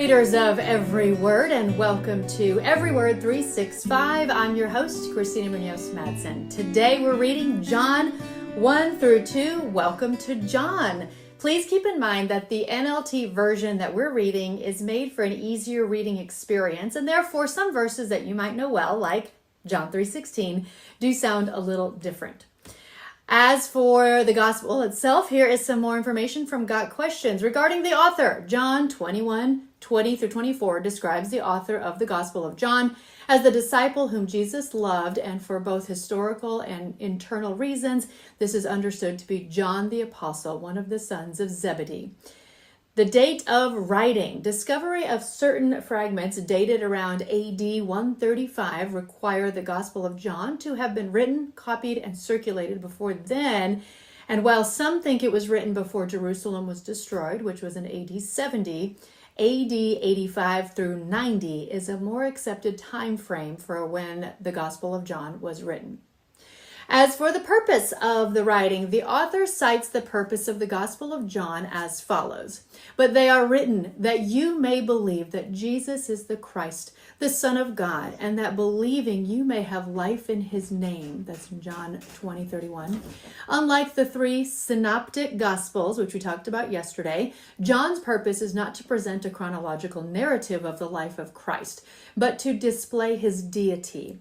Readers of Every Word, and welcome to Every Word 365. I'm your host, Christina Madsen. Today we're reading John 1 through 2. Welcome to John. Please keep in mind that the NLT version that we're reading is made for an easier reading experience, and therefore some verses that you might know well, like John 3:16, do sound a little different. As for the gospel itself, here is some more information from Got Questions regarding the author. John 21:20 through 24 describes the author of the Gospel of John as the disciple whom Jesus loved, and for both historical and internal reasons, this is understood to be John the Apostle, one of the sons of Zebedee. The date of writing. Discovery of certain fragments dated around AD 135 require the Gospel of John to have been written, copied, and circulated before then. And while some think it was written before Jerusalem was destroyed, which was in AD 70, AD 85 through 90 is a more accepted time frame for when the Gospel of John was written. As for the purpose of the writing, the author cites the purpose of the Gospel of John as follows. But they are written that you may believe that Jesus is the Christ, the Son of God, and that believing you may have life in his name. That's in John 20:31. Unlike the three synoptic Gospels, which we talked about yesterday, John's purpose is not to present a chronological narrative of the life of Christ, but to display his deity.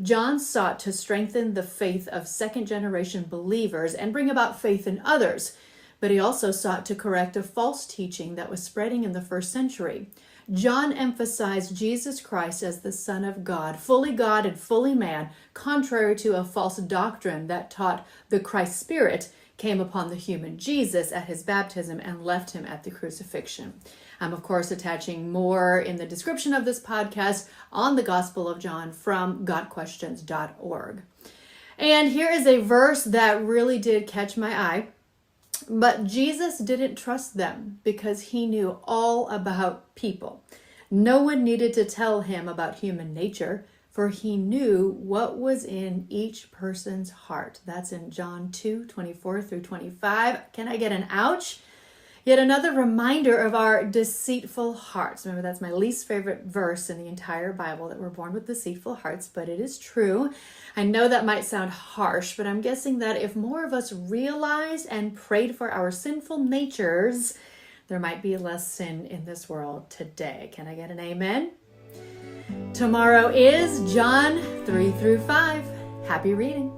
John sought to strengthen the faith of second-generation believers and bring about faith in others, but he also sought to correct a false teaching that was spreading in the first century. John emphasized Jesus Christ as the Son of God and fully man, contrary to a false doctrine that taught the Christ Spirit came upon the human Jesus at his baptism and left him at the crucifixion. I'm, of course, attaching more in the description of this podcast on the Gospel of John from gotquestions.org. And here is a verse that really did catch my eye. But Jesus didn't trust them because he knew all about people. No one needed to tell him about human nature, for he knew what was in each person's heart. That's in John 2:24 through 25. Can I get an ouch? Yet another reminder of our deceitful hearts. Remember, that's my least favorite verse in the entire Bible, that we're born with deceitful hearts, but it is true. I know that might sound harsh, but I'm guessing that if more of us realized and prayed for our sinful natures, there might be less sin in this world today. Can I get an amen? Tomorrow is John 3 through 5. Happy reading.